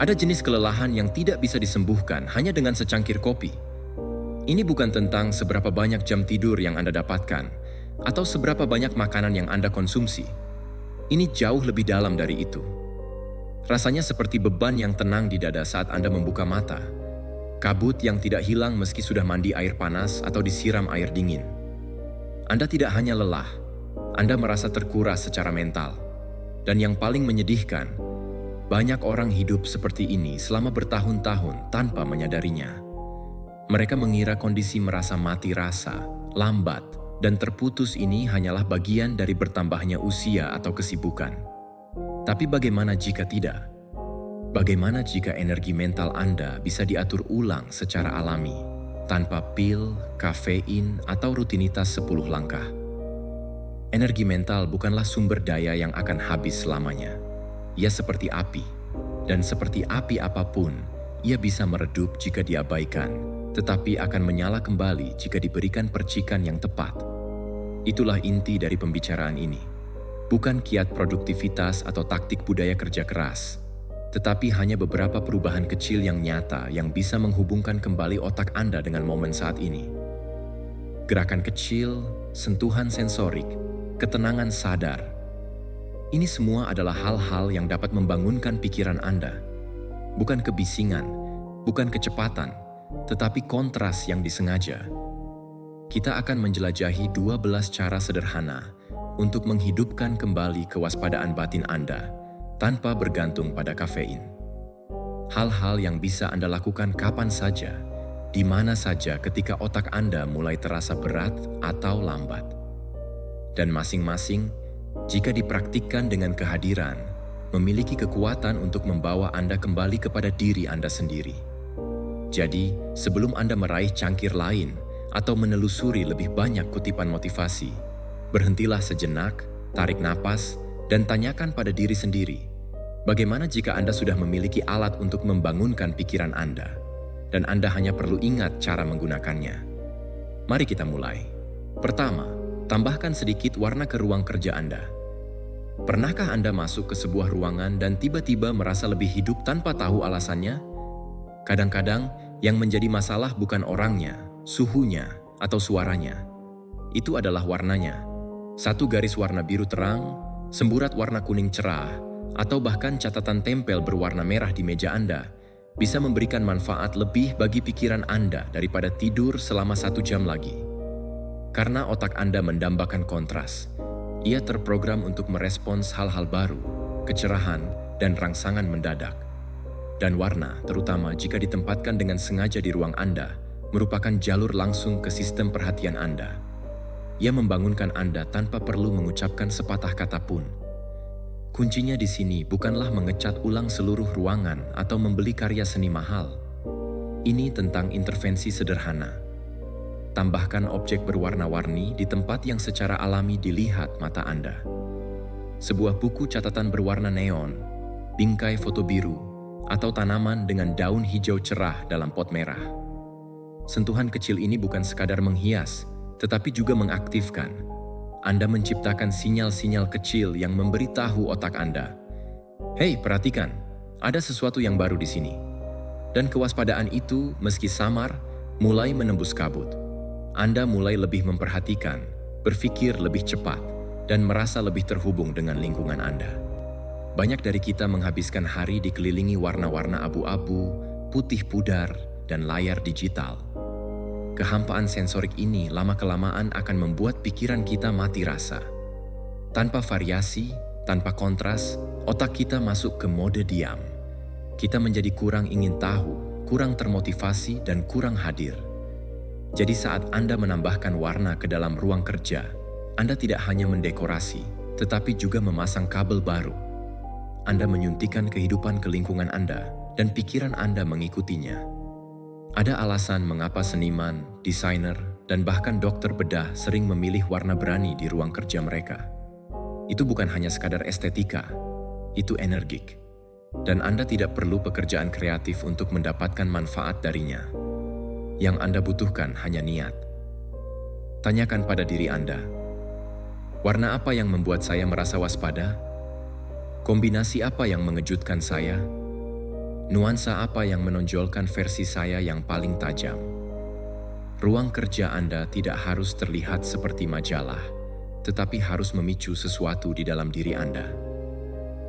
Ada jenis kelelahan yang tidak bisa disembuhkan hanya dengan secangkir kopi. Ini bukan tentang seberapa banyak jam tidur yang Anda dapatkan, atau seberapa banyak makanan yang Anda konsumsi. Ini jauh lebih dalam dari itu. Rasanya seperti beban yang tenang di dada saat Anda membuka mata. Kabut yang tidak hilang meski sudah mandi air panas atau disiram air dingin. Anda tidak hanya lelah, Anda merasa terkuras secara mental. Dan yang paling menyedihkan, banyak orang hidup seperti ini selama bertahun-tahun tanpa menyadarinya. Mereka mengira kondisi merasa mati rasa, lambat, dan terputus ini hanyalah bagian dari bertambahnya usia atau kesibukan. Tapi bagaimana jika tidak? Bagaimana jika energi mental Anda bisa diatur ulang secara alami, tanpa pil, kafein, atau rutinitas 10 langkah? Energi mental bukanlah sumber daya yang akan habis selamanya. Ia seperti api, dan seperti api apapun, ia bisa meredup jika diabaikan, tetapi akan menyala kembali jika diberikan percikan yang tepat. Itulah inti dari pembicaraan ini. Bukan kiat produktivitas atau taktik budaya kerja keras, tetapi hanya beberapa perubahan kecil yang nyata yang bisa menghubungkan kembali otak Anda dengan momen saat ini. Gerakan kecil, sentuhan sensorik, ketenangan sadar. Ini semua adalah hal-hal yang dapat membangunkan pikiran Anda. Bukan kebisingan, bukan kecepatan, tetapi kontras yang disengaja. Kita akan menjelajahi 12 cara sederhana untuk menghidupkan kembali kewaspadaan batin Anda tanpa bergantung pada kafein. Hal-hal yang bisa Anda lakukan kapan saja, di mana saja ketika otak Anda mulai terasa berat atau lambat. Dan masing-masing, jika dipraktikkan dengan kehadiran, memiliki kekuatan untuk membawa Anda kembali kepada diri Anda sendiri. Jadi, sebelum Anda meraih cangkir lain atau menelusuri lebih banyak kutipan motivasi, berhentilah sejenak, tarik napas, dan tanyakan pada diri sendiri, bagaimana jika Anda sudah memiliki alat untuk membangunkan pikiran Anda, dan Anda hanya perlu ingat cara menggunakannya. Mari kita mulai. Pertama, tambahkan sedikit warna ke ruang kerja Anda. Pernahkah Anda masuk ke sebuah ruangan dan tiba-tiba merasa lebih hidup tanpa tahu alasannya? Kadang-kadang, yang menjadi masalah bukan orangnya, suhunya, atau suaranya. Itu adalah warnanya. Satu garis warna biru terang, semburat warna kuning cerah, atau bahkan catatan tempel berwarna merah di meja Anda bisa memberikan manfaat lebih bagi pikiran Anda daripada tidur selama 1 jam lagi. Karena otak Anda mendambakan kontras, ia terprogram untuk merespons hal-hal baru, kecerahan, dan rangsangan mendadak. Dan warna, terutama jika ditempatkan dengan sengaja di ruang Anda, merupakan jalur langsung ke sistem perhatian Anda. Ia membangunkan Anda tanpa perlu mengucapkan sepatah kata pun. Kuncinya di sini bukanlah mengecat ulang seluruh ruangan atau membeli karya seni mahal. Ini tentang intervensi sederhana. Tambahkan objek berwarna-warni di tempat yang secara alami dilihat mata Anda. Sebuah buku catatan berwarna neon, bingkai foto biru, atau tanaman dengan daun hijau cerah dalam pot merah. Sentuhan kecil ini bukan sekadar menghias, tetapi juga mengaktifkan. Anda menciptakan sinyal-sinyal kecil yang memberitahu otak Anda, "Hei, perhatikan, ada sesuatu yang baru di sini." Dan kewaspadaan itu, meski samar, mulai menembus kabut. Anda mulai lebih memperhatikan, berpikir lebih cepat, dan merasa lebih terhubung dengan lingkungan Anda. Banyak dari kita menghabiskan hari dikelilingi warna-warna abu-abu, putih pudar, dan layar digital. Kehampaan sensorik ini lama-kelamaan akan membuat pikiran kita mati rasa. Tanpa variasi, tanpa kontras, otak kita masuk ke mode diam. Kita menjadi kurang ingin tahu, kurang termotivasi, dan kurang hadir. Jadi saat Anda menambahkan warna ke dalam ruang kerja, Anda tidak hanya mendekorasi, tetapi juga memasang kabel baru. Anda menyuntikkan kehidupan ke lingkungan Anda, dan pikiran Anda mengikutinya. Ada alasan mengapa seniman, desainer, dan bahkan dokter bedah sering memilih warna berani di ruang kerja mereka. Itu bukan hanya sekadar estetika, itu energik. Dan Anda tidak perlu pekerjaan kreatif untuk mendapatkan manfaat darinya. Yang Anda butuhkan hanya niat. Tanyakan pada diri Anda, warna apa yang membuat saya merasa waspada? Kombinasi apa yang mengejutkan saya? Nuansa apa yang menonjolkan versi saya yang paling tajam? Ruang kerja Anda tidak harus terlihat seperti majalah, tetapi harus memicu sesuatu di dalam diri Anda.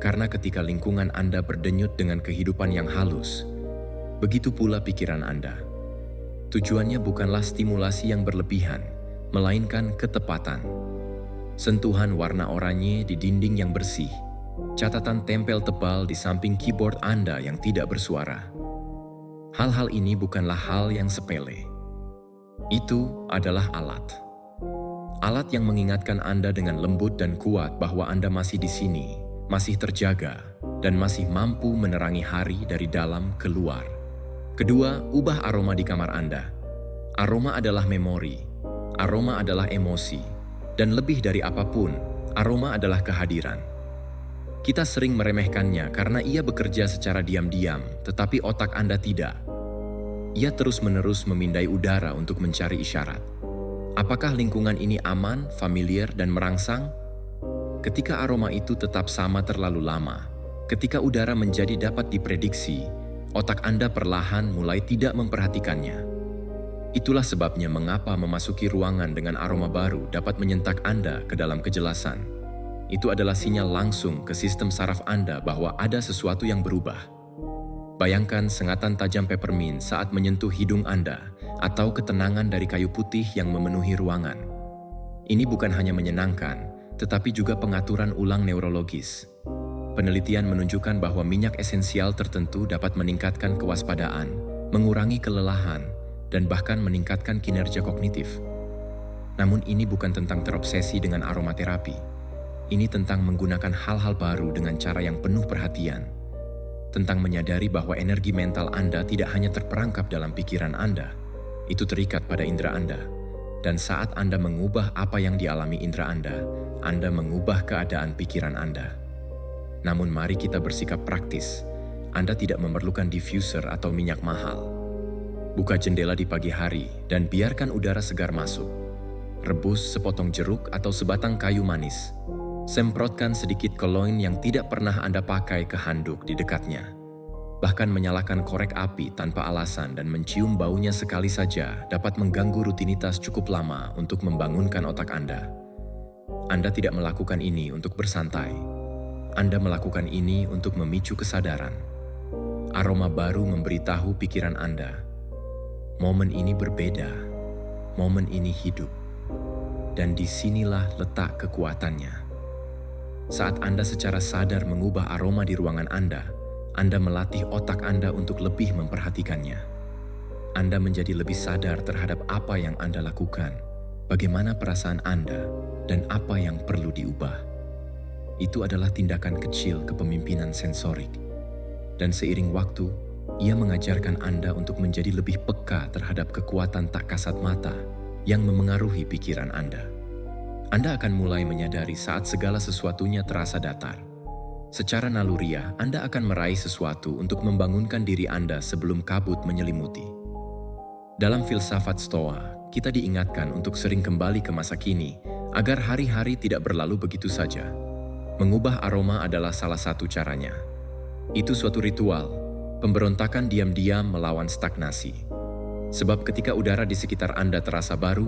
Karena ketika lingkungan Anda berdenyut dengan kehidupan yang halus, begitu pula pikiran Anda. Tujuannya bukanlah stimulasi yang berlebihan, melainkan ketepatan. Sentuhan warna oranye di dinding yang bersih, catatan tempel tebal di samping keyboard Anda yang tidak bersuara. Hal-hal ini bukanlah hal yang sepele. Itu adalah alat. Alat yang mengingatkan Anda dengan lembut dan kuat bahwa Anda masih di sini, masih terjaga, dan masih mampu menerangi hari dari dalam ke luar. Kedua, ubah aroma di kamar Anda. Aroma adalah memori, aroma adalah emosi, dan lebih dari apapun, aroma adalah kehadiran. Kita sering meremehkannya karena ia bekerja secara diam-diam, tetapi otak Anda tidak. Ia terus-menerus memindai udara untuk mencari isyarat. Apakah lingkungan ini aman, familiar, dan merangsang? Ketika aroma itu tetap sama terlalu lama, ketika udara menjadi dapat diprediksi, otak Anda perlahan mulai tidak memperhatikannya. Itulah sebabnya mengapa memasuki ruangan dengan aroma baru dapat menyentak Anda ke dalam kejelasan. Itu adalah sinyal langsung ke sistem saraf Anda bahwa ada sesuatu yang berubah. Bayangkan sengatan tajam peppermint saat menyentuh hidung Anda, atau ketenangan dari kayu putih yang memenuhi ruangan. Ini bukan hanya menyenangkan, tetapi juga pengaturan ulang neurologis. Penelitian menunjukkan bahwa minyak esensial tertentu dapat meningkatkan kewaspadaan, mengurangi kelelahan, dan bahkan meningkatkan kinerja kognitif. Namun ini bukan tentang terobsesi dengan aromaterapi. Ini tentang menggunakan hal-hal baru dengan cara yang penuh perhatian. Tentang menyadari bahwa energi mental Anda tidak hanya terperangkap dalam pikiran Anda, itu terikat pada indera Anda. Dan saat Anda mengubah apa yang dialami indera Anda mengubah keadaan pikiran Anda. Namun mari kita bersikap praktis. Anda tidak memerlukan diffuser atau minyak mahal. Buka jendela di pagi hari dan biarkan udara segar masuk. Rebus sepotong jeruk atau sebatang kayu manis. Semprotkan sedikit koloin yang tidak pernah Anda pakai ke handuk di dekatnya. Bahkan menyalakan korek api tanpa alasan dan mencium baunya sekali saja dapat mengganggu rutinitas cukup lama untuk membangunkan otak Anda. Anda tidak melakukan ini untuk bersantai. Anda melakukan ini untuk memicu kesadaran. Aroma baru memberitahu pikiran Anda. Momen ini berbeda. Momen ini hidup. Dan disinilah letak kekuatannya. Saat Anda secara sadar mengubah aroma di ruangan Anda melatih otak Anda untuk lebih memperhatikannya. Anda menjadi lebih sadar terhadap apa yang Anda lakukan, bagaimana perasaan Anda, dan apa yang perlu diubah. Itu adalah tindakan kecil kepemimpinan sensorik. Dan seiring waktu, ia mengajarkan Anda untuk menjadi lebih peka terhadap kekuatan tak kasat mata yang memengaruhi pikiran Anda. Anda akan mulai menyadari saat segala sesuatunya terasa datar. Secara naluriah, Anda akan meraih sesuatu untuk membangunkan diri Anda sebelum kabut menyelimuti. Dalam filsafat Stoa, kita diingatkan untuk sering kembali ke masa kini agar hari-hari tidak berlalu begitu saja. Mengubah aroma adalah salah satu caranya. Itu suatu ritual, pemberontakan diam-diam melawan stagnasi. Sebab ketika udara di sekitar Anda terasa baru,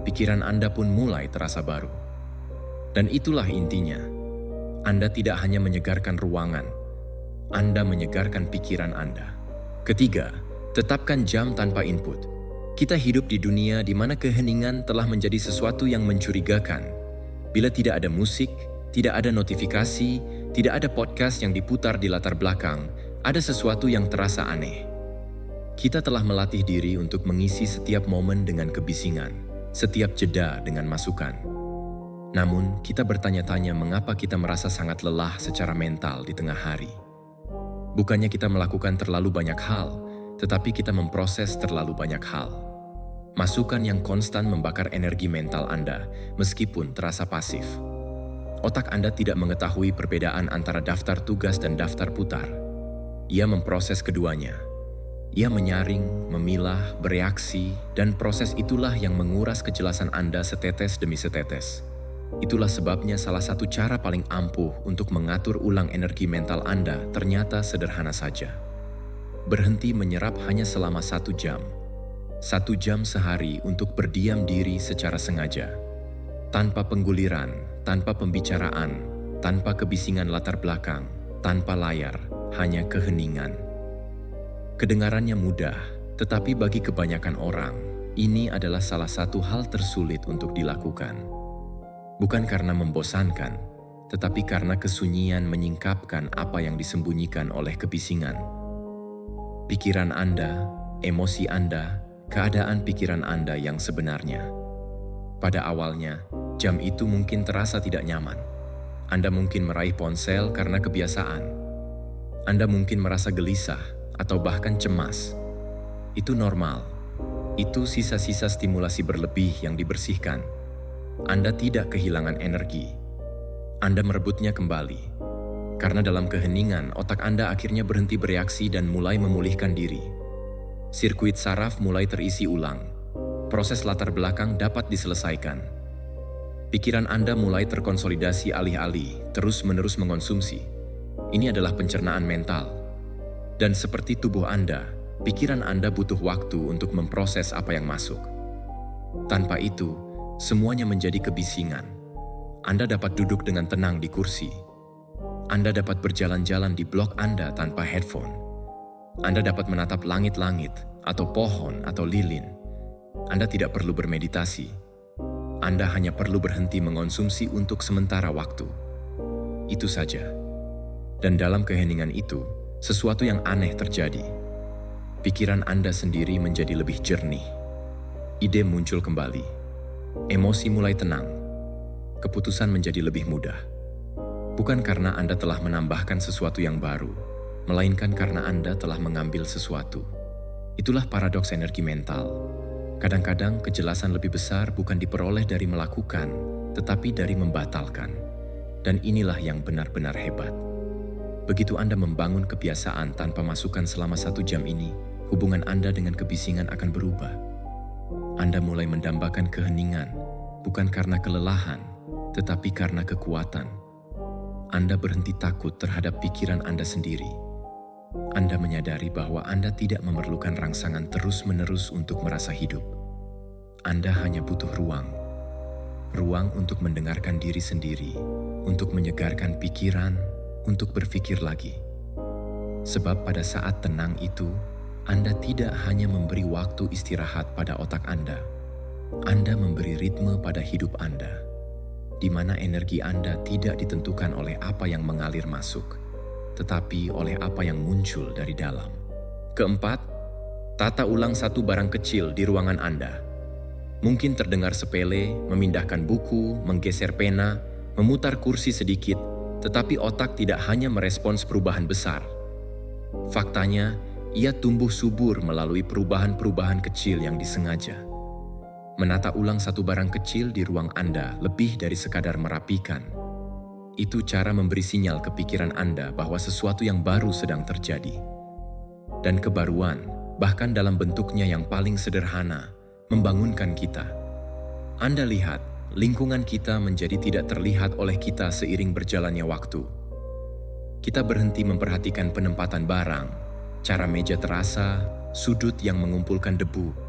pikiran Anda pun mulai terasa baru. Dan itulah intinya. Anda tidak hanya menyegarkan ruangan, Anda menyegarkan pikiran Anda. Ketiga, tetapkan jam tanpa input. Kita hidup di dunia di mana keheningan telah menjadi sesuatu yang mencurigakan. Bila tidak ada musik, tidak ada notifikasi, tidak ada podcast yang diputar di latar belakang, ada sesuatu yang terasa aneh. Kita telah melatih diri untuk mengisi setiap momen dengan kebisingan, setiap jeda dengan masukan. Namun, kita bertanya-tanya mengapa kita merasa sangat lelah secara mental di tengah hari. Bukannya kita melakukan terlalu banyak hal, tetapi kita memproses terlalu banyak hal. Masukan yang konstan membakar energi mental Anda, meskipun terasa pasif. Otak Anda tidak mengetahui perbedaan antara daftar tugas dan daftar putar. Ia memproses keduanya. Ia menyaring, memilah, bereaksi, dan proses itulah yang menguras kejelasan Anda setetes demi setetes. Itulah sebabnya salah satu cara paling ampuh untuk mengatur ulang energi mental Anda ternyata sederhana saja. berhenti menyerap hanya selama 1 jam. 1 jam sehari untuk berdiam diri secara sengaja. Tanpa pengguliran, tanpa pembicaraan, tanpa kebisingan latar belakang, tanpa layar, hanya keheningan. Kedengarannya mudah, tetapi bagi kebanyakan orang, ini adalah salah satu hal tersulit untuk dilakukan. Bukan karena membosankan, tetapi karena kesunyian menyingkapkan apa yang disembunyikan oleh kebisingan. Pikiran Anda, emosi Anda, keadaan pikiran Anda yang sebenarnya. Pada awalnya, jam itu mungkin terasa tidak nyaman. Anda mungkin meraih ponsel karena kebiasaan. Anda mungkin merasa gelisah atau bahkan cemas. Itu normal. Itu sisa-sisa stimulasi berlebih yang dibersihkan. Anda tidak kehilangan energi. Anda merebutnya kembali. Karena dalam keheningan, otak Anda akhirnya berhenti bereaksi dan mulai memulihkan diri. Sirkuit saraf mulai terisi ulang. Proses latar belakang dapat diselesaikan. Pikiran Anda mulai terkonsolidasi alih-alih, terus-menerus mengonsumsi. Ini adalah pencernaan mental. Dan seperti tubuh Anda, pikiran Anda butuh waktu untuk memproses apa yang masuk. Tanpa itu, semuanya menjadi kebisingan. Anda dapat duduk dengan tenang di kursi. Anda dapat berjalan-jalan di blok Anda tanpa headphone. Anda dapat menatap langit-langit, atau pohon, atau lilin. Anda tidak perlu bermeditasi. Anda hanya perlu berhenti mengonsumsi untuk sementara waktu. Itu saja. Dan dalam keheningan itu, sesuatu yang aneh terjadi. Pikiran Anda sendiri menjadi lebih jernih. Ide muncul kembali. Emosi mulai tenang. Keputusan menjadi lebih mudah. Bukan karena Anda telah menambahkan sesuatu yang baru, melainkan karena Anda telah mengambil sesuatu. Itulah paradoks energi mental. Kadang-kadang kejelasan lebih besar bukan diperoleh dari melakukan, tetapi dari membatalkan. Dan inilah yang benar-benar hebat. Begitu Anda membangun kebiasaan tanpa masukan selama 1 jam ini, hubungan Anda dengan kebisingan akan berubah. Anda mulai mendambakan keheningan, bukan karena kelelahan, tetapi karena kekuatan. Anda berhenti takut terhadap pikiran Anda sendiri. Anda menyadari bahwa Anda tidak memerlukan rangsangan terus-menerus untuk merasa hidup. Anda hanya butuh ruang. Ruang untuk mendengarkan diri sendiri, untuk menyegarkan pikiran, untuk berpikir lagi. Sebab pada saat tenang itu, Anda tidak hanya memberi waktu istirahat pada otak Anda. Anda memberi ritme pada hidup Anda, di mana energi Anda tidak ditentukan oleh apa yang mengalir masuk, tetapi oleh apa yang muncul dari dalam. Keempat, tata ulang satu barang kecil di ruangan Anda. Mungkin terdengar sepele, memindahkan buku, menggeser pena, memutar kursi sedikit, tetapi otak tidak hanya merespons perubahan besar. Faktanya, ia tumbuh subur melalui perubahan-perubahan kecil yang disengaja. Menata ulang satu barang kecil di ruang Anda lebih dari sekadar merapikan. Itu cara memberi sinyal ke pikiran Anda bahwa sesuatu yang baru sedang terjadi. Dan kebaruan, bahkan dalam bentuknya yang paling sederhana, membangunkan kita. Anda lihat, lingkungan kita menjadi tidak terlihat oleh kita seiring berjalannya waktu. Kita berhenti memperhatikan penempatan barang, cara meja terasa, sudut yang mengumpulkan debu.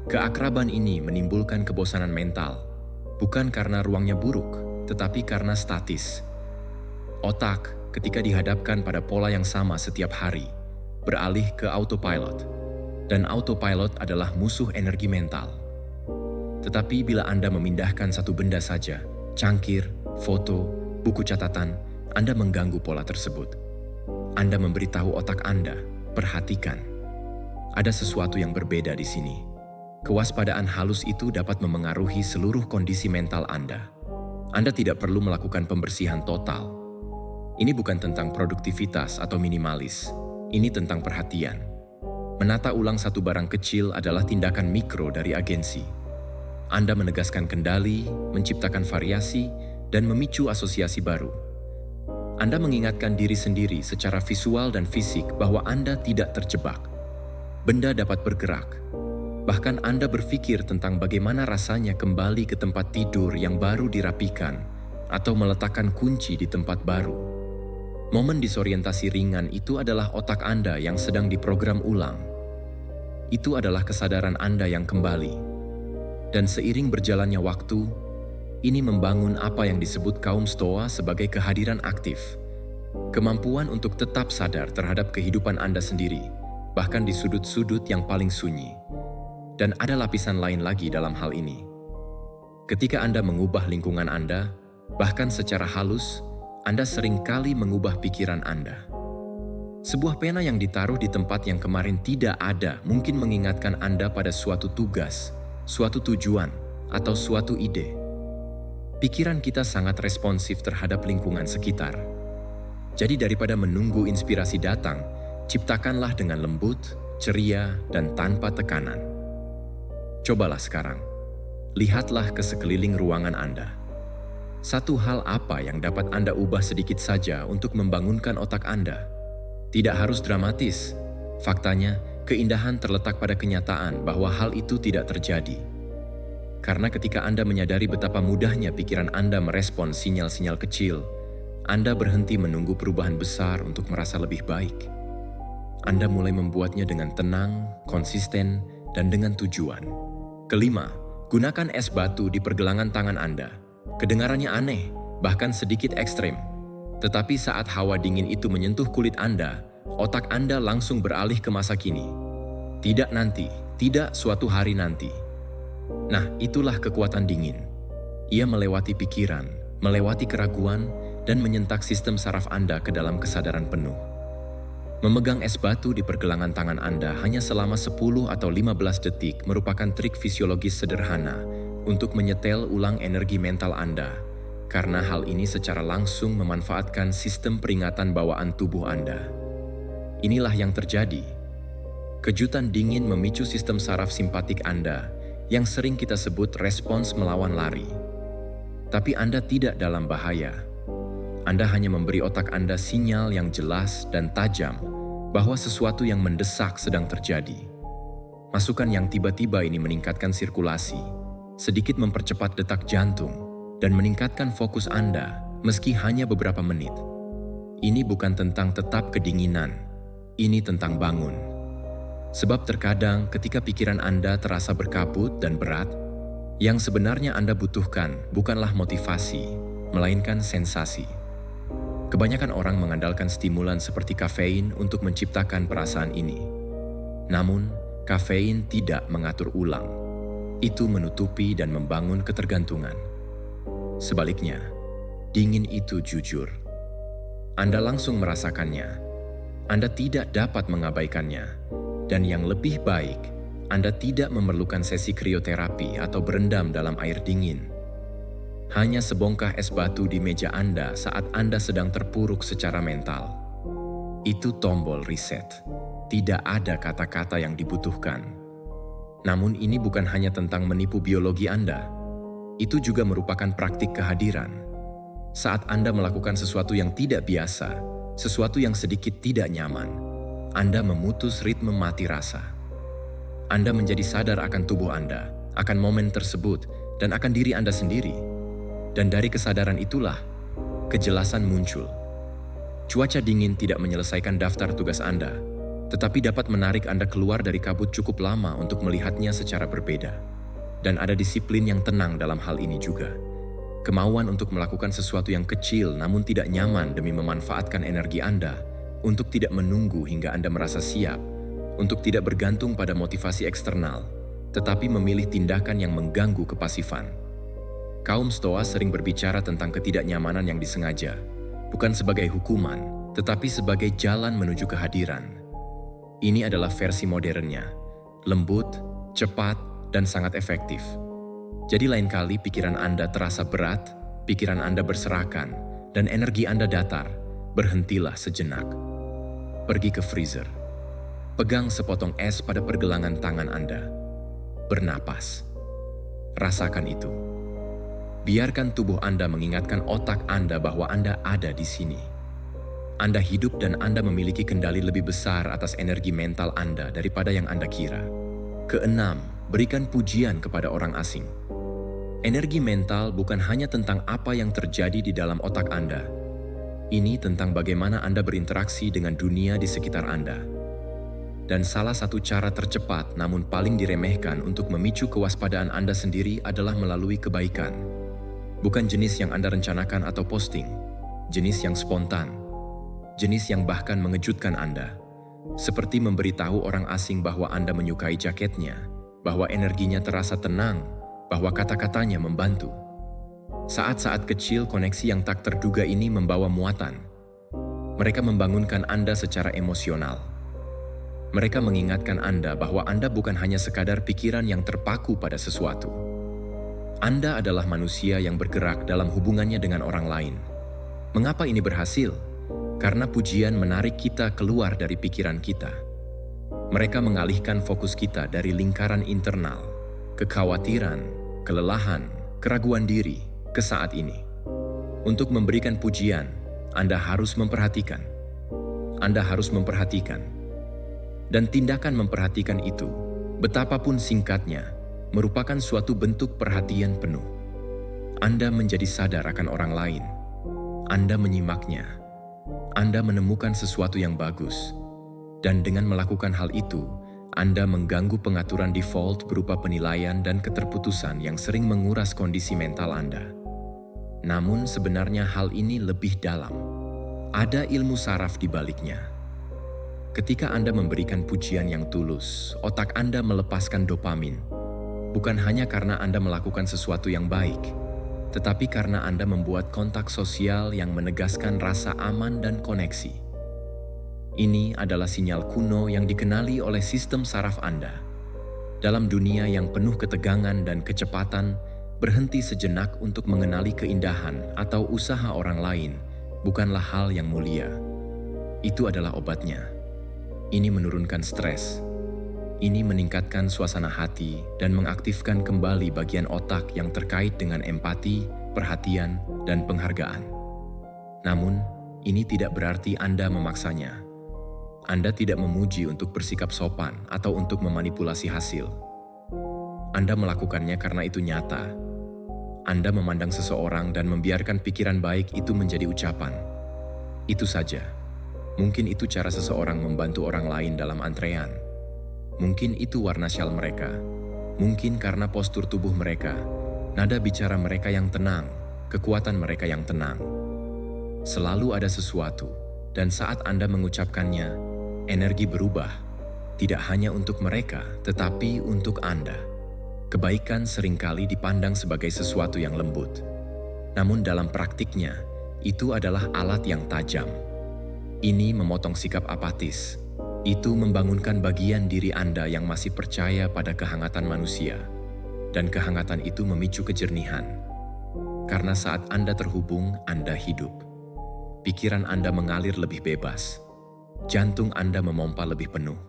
Keakraban ini menimbulkan kebosanan mental, bukan karena ruangnya buruk, tetapi karena statis. Otak, ketika dihadapkan pada pola yang sama setiap hari, beralih ke autopilot. Dan autopilot adalah musuh energi mental. Tetapi bila Anda memindahkan satu benda saja, cangkir, foto, buku catatan, Anda mengganggu pola tersebut. Anda memberitahu otak Anda, perhatikan. Ada sesuatu yang berbeda di sini. Kewaspadaan halus itu dapat memengaruhi seluruh kondisi mental Anda. Anda tidak perlu melakukan pembersihan total. Ini bukan tentang produktivitas atau minimalis. Ini tentang perhatian. Menata ulang satu barang kecil adalah tindakan mikro dari agensi. Anda menegaskan kendali, menciptakan variasi, dan memicu asosiasi baru. Anda mengingatkan diri sendiri secara visual dan fisik bahwa Anda tidak terjebak. Benda dapat bergerak. Bahkan Anda berpikir tentang bagaimana rasanya kembali ke tempat tidur yang baru dirapikan atau meletakkan kunci di tempat baru. Momen disorientasi ringan itu adalah otak Anda yang sedang diprogram ulang. Itu adalah kesadaran Anda yang kembali. Dan seiring berjalannya waktu, ini membangun apa yang disebut kaum Stoa sebagai kehadiran aktif. Kemampuan untuk tetap sadar terhadap kehidupan Anda sendiri, bahkan di sudut-sudut yang paling sunyi. Dan ada lapisan lain lagi dalam hal ini. Ketika Anda mengubah lingkungan Anda, bahkan secara halus, Anda seringkali mengubah pikiran Anda. Sebuah pena yang ditaruh di tempat yang kemarin tidak ada mungkin mengingatkan Anda pada suatu tugas, suatu tujuan, atau suatu ide. Pikiran kita sangat responsif terhadap lingkungan sekitar. Jadi daripada menunggu inspirasi datang, ciptakanlah dengan lembut, ceria, dan tanpa tekanan. Cobalah sekarang. Lihatlah ke sekeliling ruangan Anda. Satu hal apa yang dapat Anda ubah sedikit saja untuk membangunkan otak Anda? Tidak harus dramatis. Faktanya, keindahan terletak pada kenyataan bahwa hal itu tidak terjadi. Karena ketika Anda menyadari betapa mudahnya pikiran Anda merespon sinyal-sinyal kecil, Anda berhenti menunggu perubahan besar untuk merasa lebih baik. Anda mulai membuatnya dengan tenang, konsisten, dan dengan tujuan. Kelima, gunakan es batu di pergelangan tangan Anda. Kedengarannya aneh, bahkan sedikit ekstrem. Tetapi saat hawa dingin itu menyentuh kulit Anda, otak Anda langsung beralih ke masa kini. Tidak nanti, tidak suatu hari nanti. Nah, itulah kekuatan dingin. Ia melewati pikiran, melewati keraguan, dan menyentak sistem saraf Anda ke dalam kesadaran penuh. Memegang es batu di pergelangan tangan Anda hanya selama 10 atau 15 detik merupakan trik fisiologis sederhana untuk menyetel ulang energi mental Anda, karena hal ini secara langsung memanfaatkan sistem peringatan bawaan tubuh Anda. Inilah yang terjadi. Kejutan dingin memicu sistem saraf simpatik Anda yang sering kita sebut respons melawan lari. Tapi Anda tidak dalam bahaya. Anda hanya memberi otak Anda sinyal yang jelas dan tajam bahwa sesuatu yang mendesak sedang terjadi. Masukan yang tiba-tiba ini meningkatkan sirkulasi, sedikit mempercepat detak jantung, dan meningkatkan fokus Anda meski hanya beberapa menit. Ini bukan tentang tetap kedinginan, ini tentang bangun. Sebab terkadang ketika pikiran Anda terasa berkabut dan berat, yang sebenarnya Anda butuhkan bukanlah motivasi, melainkan sensasi. Kebanyakan orang mengandalkan stimulan seperti kafein untuk menciptakan perasaan ini. Namun, kafein tidak mengatur ulang. Itu menutupi dan membangun ketergantungan. Sebaliknya, dingin itu jujur. Anda langsung merasakannya. Anda tidak dapat mengabaikannya. Dan yang lebih baik, Anda tidak memerlukan sesi krioterapi atau berendam dalam air dingin. Hanya sebongkah es batu di meja Anda saat Anda sedang terpuruk secara mental. Itu tombol reset. Tidak ada kata-kata yang dibutuhkan. Namun ini bukan hanya tentang menipu biologi Anda. Itu juga merupakan praktik kehadiran. Saat Anda melakukan sesuatu yang tidak biasa, sesuatu yang sedikit tidak nyaman, Anda memutus ritme mati rasa. Anda menjadi sadar akan tubuh Anda, akan momen tersebut, dan akan diri Anda sendiri. Dan dari kesadaran itulah, kejelasan muncul. Cuaca dingin tidak menyelesaikan daftar tugas Anda, tetapi dapat menarik Anda keluar dari kabut cukup lama untuk melihatnya secara berbeda. Dan ada disiplin yang tenang dalam hal ini juga. Kemauan untuk melakukan sesuatu yang kecil namun tidak nyaman demi memanfaatkan energi Anda, untuk tidak menunggu hingga Anda merasa siap, untuk tidak bergantung pada motivasi eksternal, tetapi memilih tindakan yang mengganggu kepasifan. Kaum Stoa sering berbicara tentang ketidaknyamanan yang disengaja, bukan sebagai hukuman, tetapi sebagai jalan menuju kehadiran. Ini adalah versi modernnya, lembut, cepat, dan sangat efektif. Jadi lain kali pikiran Anda terasa berat, pikiran Anda berserakan, dan energi Anda datar, berhentilah sejenak. Pergi ke freezer. Pegang sepotong es pada pergelangan tangan Anda. Bernapas. Rasakan itu. Biarkan tubuh Anda mengingatkan otak Anda bahwa Anda ada di sini. Anda hidup dan Anda memiliki kendali lebih besar atas energi mental Anda daripada yang Anda kira. Keenam, berikan pujian kepada orang asing. Energi mental bukan hanya tentang apa yang terjadi di dalam otak Anda. Ini tentang bagaimana Anda berinteraksi dengan dunia di sekitar Anda. Dan salah satu cara tercepat namun paling diremehkan untuk memicu kewaspadaan Anda sendiri adalah melalui kebaikan. Bukan jenis yang Anda rencanakan atau posting, jenis yang spontan, jenis yang bahkan mengejutkan Anda. Seperti memberitahu orang asing bahwa Anda menyukai jaketnya, bahwa energinya terasa tenang, bahwa kata-katanya membantu. Saat-saat kecil koneksi yang tak terduga ini membawa muatan. Mereka membangunkan Anda secara emosional. Mereka mengingatkan Anda bahwa Anda bukan hanya sekadar pikiran yang terpaku pada sesuatu. Anda adalah manusia yang bergerak dalam hubungannya dengan orang lain. Mengapa ini berhasil? Karena pujian menarik kita keluar dari pikiran kita. Mereka mengalihkan fokus kita dari lingkaran internal, kekhawatiran, kelelahan, keraguan diri, ke saat ini. Untuk memberikan pujian, Anda harus memperhatikan. Anda harus memperhatikan. Dan tindakan memperhatikan itu, betapapun singkatnya, merupakan suatu bentuk perhatian penuh. Anda menjadi sadar akan orang lain. Anda menyimaknya. Anda menemukan sesuatu yang bagus. Dan dengan melakukan hal itu, Anda mengganggu pengaturan default berupa penilaian dan keterputusan yang sering menguras kondisi mental Anda. Namun sebenarnya hal ini lebih dalam. Ada ilmu saraf di baliknya. Ketika Anda memberikan pujian yang tulus, otak Anda melepaskan dopamin. Bukan hanya karena Anda melakukan sesuatu yang baik, tetapi karena Anda membuat kontak sosial yang menegaskan rasa aman dan koneksi. Ini adalah sinyal kuno yang dikenali oleh sistem saraf Anda. Dalam dunia yang penuh ketegangan dan kecepatan, berhenti sejenak untuk mengenali keindahan atau usaha orang lain bukanlah hal yang mulia. Itu adalah obatnya. Ini menurunkan stres. Ini meningkatkan suasana hati dan mengaktifkan kembali bagian otak yang terkait dengan empati, perhatian, dan penghargaan. Namun, ini tidak berarti Anda memaksanya. Anda tidak memuji untuk bersikap sopan atau untuk memanipulasi hasil. Anda melakukannya karena itu nyata. Anda memandang seseorang dan membiarkan pikiran baik itu menjadi ucapan. Itu saja. Mungkin itu cara seseorang membantu orang lain dalam antrean. Mungkin itu warna syal mereka. Mungkin karena postur tubuh mereka, nada bicara mereka yang tenang, kekuatan mereka yang tenang. Selalu ada sesuatu, dan saat Anda mengucapkannya, energi berubah. Tidak hanya untuk mereka, tetapi untuk Anda. Kebaikan seringkali dipandang sebagai sesuatu yang lembut. Namun dalam praktiknya, itu adalah alat yang tajam. Ini memotong sikap apatis. Itu membangunkan bagian diri Anda yang masih percaya pada kehangatan manusia. Dan kehangatan itu memicu kejernihan. Karena saat Anda terhubung, Anda hidup. Pikiran Anda mengalir lebih bebas. Jantung Anda memompa lebih penuh.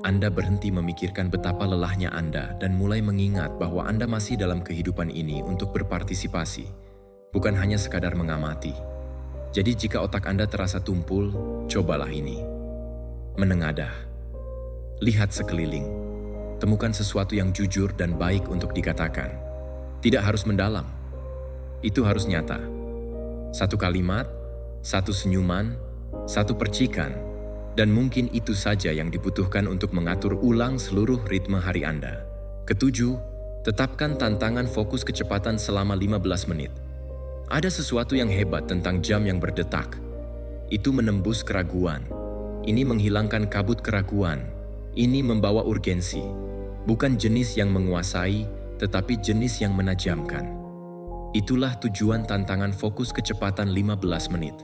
Anda berhenti memikirkan betapa lelahnya Anda dan mulai mengingat bahwa Anda masih dalam kehidupan ini untuk berpartisipasi, bukan hanya sekadar mengamati. Jadi jika otak Anda terasa tumpul, cobalah ini. Menengadah. Lihat sekeliling. Temukan sesuatu yang jujur dan baik untuk dikatakan. Tidak harus mendalam. Itu harus nyata. Satu kalimat, satu senyuman, satu percikan, dan mungkin itu saja yang dibutuhkan untuk mengatur ulang seluruh ritme hari Anda. Ketujuh, tetapkan tantangan fokus kecepatan selama 15 menit. Ada sesuatu yang hebat tentang jam yang berdetak. Itu menembus keraguan. Ini menghilangkan kabut keraguan. Ini membawa urgensi. Bukan jenis yang menguasai, tetapi jenis yang menajamkan. Itulah tujuan tantangan fokus kecepatan 15 menit.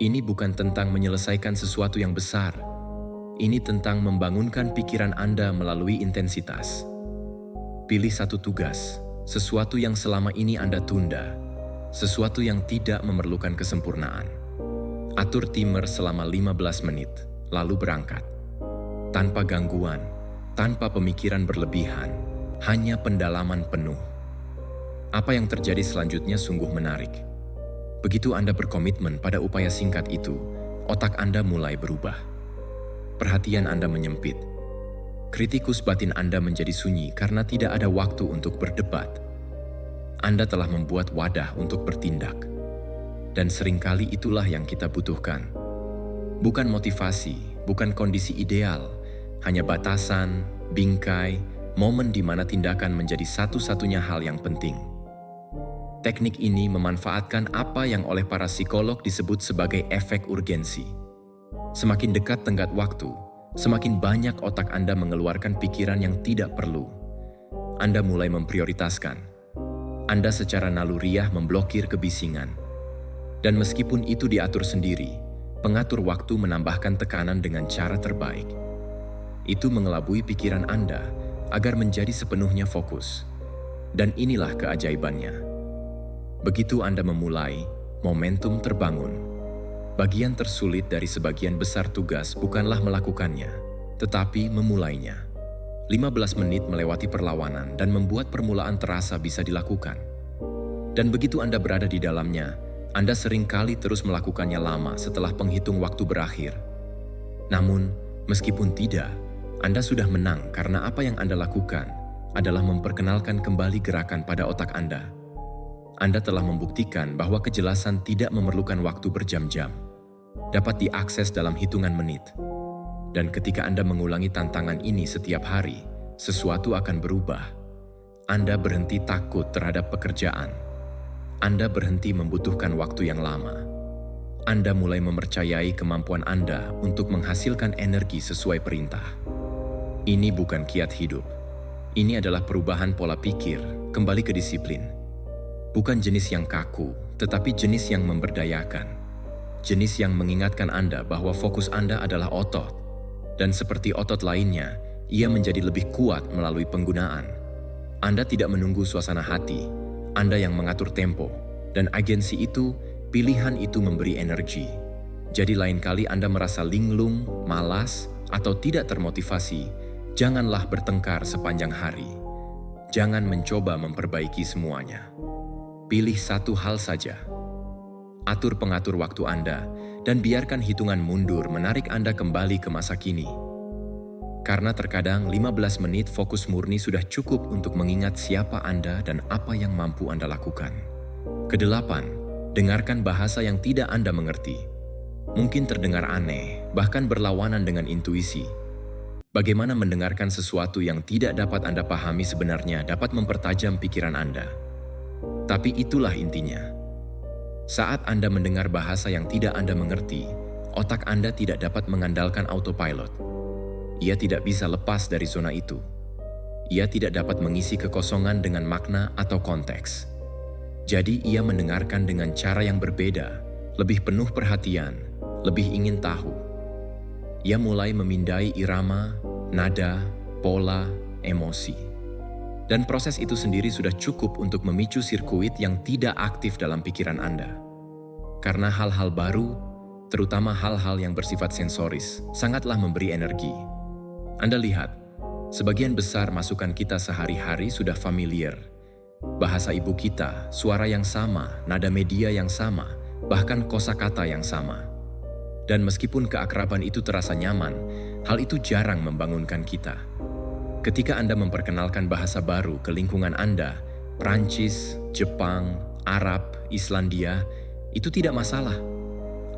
Ini bukan tentang menyelesaikan sesuatu yang besar. Ini tentang membangunkan pikiran Anda melalui intensitas. Pilih satu tugas, sesuatu yang selama ini Anda tunda, sesuatu yang tidak memerlukan kesempurnaan. Atur timer selama 15 menit, lalu berangkat. Tanpa gangguan, tanpa pemikiran berlebihan, hanya pendalaman penuh. Apa yang terjadi selanjutnya sungguh menarik. Begitu Anda berkomitmen pada upaya singkat itu, otak Anda mulai berubah. Perhatian Anda menyempit. Kritikus batin Anda menjadi sunyi karena tidak ada waktu untuk berdebat. Anda telah membuat wadah untuk bertindak. Dan seringkali itulah yang kita butuhkan. Bukan motivasi, bukan kondisi ideal, hanya batasan, bingkai, momen di mana tindakan menjadi satu-satunya hal yang penting. Teknik ini memanfaatkan apa yang oleh para psikolog disebut sebagai efek urgensi. Semakin dekat tenggat waktu, semakin banyak otak Anda mengeluarkan pikiran yang tidak perlu. Anda mulai memprioritaskan. Anda secara naluriah memblokir kebisingan. Dan meskipun itu diatur sendiri, pengatur waktu menambahkan tekanan dengan cara terbaik. Itu mengelabui pikiran Anda agar menjadi sepenuhnya fokus. Dan inilah keajaibannya. Begitu Anda memulai, momentum terbangun. Bagian tersulit dari sebagian besar tugas bukanlah melakukannya, tetapi memulainya. 15 menit melewati perlawanan dan membuat permulaan terasa bisa dilakukan. Dan begitu Anda berada di dalamnya, Anda seringkali terus melakukannya lama setelah penghitung waktu berakhir. Namun, meskipun tidak, Anda sudah menang karena apa yang Anda lakukan adalah memperkenalkan kembali gerakan pada otak Anda. Anda telah membuktikan bahwa kejelasan tidak memerlukan waktu berjam-jam, dapat diakses dalam hitungan menit. Dan ketika Anda mengulangi tantangan ini setiap hari, sesuatu akan berubah. Anda berhenti takut terhadap pekerjaan. Anda berhenti membutuhkan waktu yang lama. Anda mulai mempercayai kemampuan Anda untuk menghasilkan energi sesuai perintah. Ini bukan kiat hidup. Ini adalah perubahan pola pikir, kembali ke disiplin. Bukan jenis yang kaku, tetapi jenis yang memberdayakan. Jenis yang mengingatkan Anda bahwa fokus Anda adalah otot. Dan seperti otot lainnya, ia menjadi lebih kuat melalui penggunaan. Anda tidak menunggu suasana hati, Anda yang mengatur tempo. Dan agensi itu, pilihan itu memberi energi. Jadi lain kali Anda merasa linglung, malas, atau tidak termotivasi, janganlah bertengkar sepanjang hari. Jangan mencoba memperbaiki semuanya. Pilih satu hal saja. Atur pengatur waktu Anda dan biarkan hitungan mundur menarik Anda kembali ke masa kini. Karena terkadang 15 menit fokus murni sudah cukup untuk mengingat siapa Anda dan apa yang mampu Anda lakukan. Kedelapan, dengarkan bahasa yang tidak Anda mengerti. Mungkin terdengar aneh, bahkan berlawanan dengan intuisi. Bagaimana mendengarkan sesuatu yang tidak dapat Anda pahami sebenarnya dapat mempertajam pikiran Anda. Tapi itulah intinya. Saat Anda mendengar bahasa yang tidak Anda mengerti, otak Anda tidak dapat mengandalkan autopilot. Ia tidak bisa lepas dari zona itu. Ia tidak dapat mengisi kekosongan dengan makna atau konteks. Jadi ia mendengarkan dengan cara yang berbeda, lebih penuh perhatian, lebih ingin tahu. Ia mulai memindai irama, nada, pola, emosi. Dan proses itu sendiri sudah cukup untuk memicu sirkuit yang tidak aktif dalam pikiran Anda. Karena hal-hal baru, terutama hal-hal yang bersifat sensoris, sangatlah memberi energi. Anda lihat, sebagian besar masukan kita sehari-hari sudah familiar. Bahasa ibu kita, suara yang sama, nada media yang sama, bahkan kosakata yang sama. Dan meskipun keakraban itu terasa nyaman, hal itu jarang membangunkan kita. Ketika Anda memperkenalkan bahasa baru ke lingkungan Anda, Prancis, Jepang, Arab, Islandia, itu tidak masalah.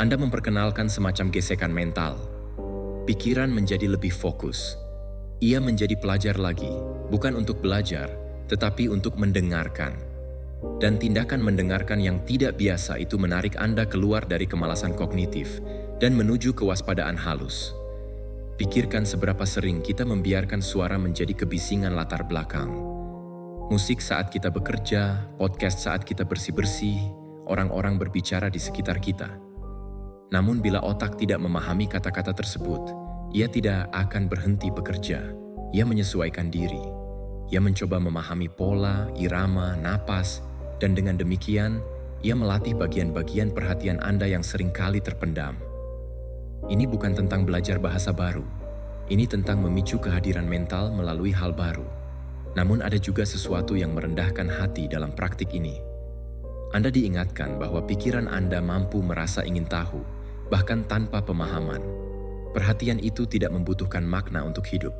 Anda memperkenalkan semacam gesekan mental. Pikiran menjadi lebih fokus. Ia menjadi pelajar lagi, bukan untuk belajar, tetapi untuk mendengarkan. Dan tindakan mendengarkan yang tidak biasa itu menarik Anda keluar dari kemalasan kognitif dan menuju kewaspadaan halus. Pikirkan seberapa sering kita membiarkan suara menjadi kebisingan latar belakang. Musik saat kita bekerja, podcast saat kita bersih-bersih, orang-orang berbicara di sekitar kita. Namun bila otak tidak memahami kata-kata tersebut, ia tidak akan berhenti bekerja. Ia menyesuaikan diri. Ia mencoba memahami pola, irama, napas, dan dengan demikian, ia melatih bagian-bagian perhatian Anda yang seringkali terpendam. Ini bukan tentang belajar bahasa baru. Ini tentang memicu kehadiran mental melalui hal baru. Namun ada juga sesuatu yang merendahkan hati dalam praktik ini. Anda diingatkan bahwa pikiran Anda mampu merasa ingin tahu, bahkan tanpa pemahaman. Perhatian itu tidak membutuhkan makna untuk hidup.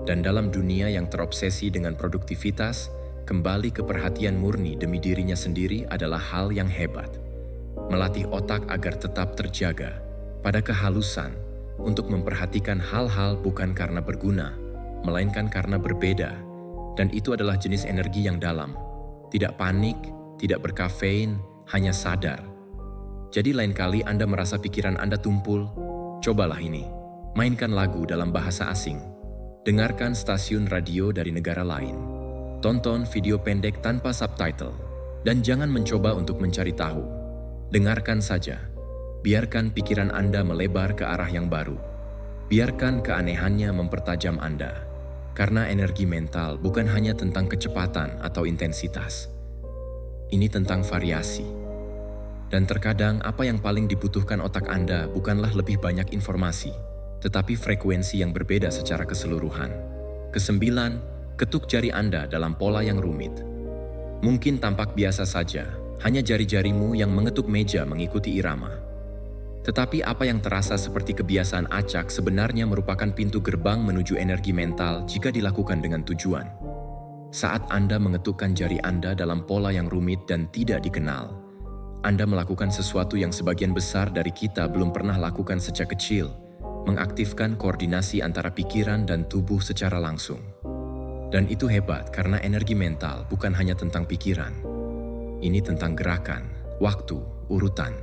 Dan dalam dunia yang terobsesi dengan produktivitas, kembali ke perhatian murni demi dirinya sendiri adalah hal yang hebat. melatih otak agar tetap terjaga pada kehalusan untuk memperhatikan hal-hal bukan karena berguna, melainkan karena berbeda. Dan itu adalah jenis energi yang dalam, tidak panik, tidak berkafein, hanya sadar. Jadi lain kali Anda merasa pikiran Anda tumpul, cobalah ini. Mainkan lagu dalam bahasa asing, dengarkan stasiun radio dari negara lain, tonton video pendek tanpa subtitle, dan jangan mencoba untuk mencari tahu. Dengarkan saja, biarkan pikiran Anda melebar ke arah yang baru. Biarkan keanehannya mempertajam Anda, karena energi mental bukan hanya tentang kecepatan atau intensitas. Ini tentang variasi. Dan terkadang apa yang paling dibutuhkan otak Anda bukanlah lebih banyak informasi, tetapi frekuensi yang berbeda secara keseluruhan. Kesembilan, ketuk jari Anda dalam pola yang rumit. Mungkin tampak biasa saja, hanya jari-jarimu yang mengetuk meja mengikuti irama. Tetapi apa yang terasa seperti kebiasaan acak sebenarnya merupakan pintu gerbang menuju energi mental jika dilakukan dengan tujuan. Saat Anda mengetukkan jari Anda dalam pola yang rumit dan tidak dikenal, Anda melakukan sesuatu yang sebagian besar dari kita belum pernah lakukan sejak kecil, mengaktifkan koordinasi antara pikiran dan tubuh secara langsung. Dan itu hebat karena energi mental bukan hanya tentang pikiran. Ini tentang gerakan, waktu, urutan.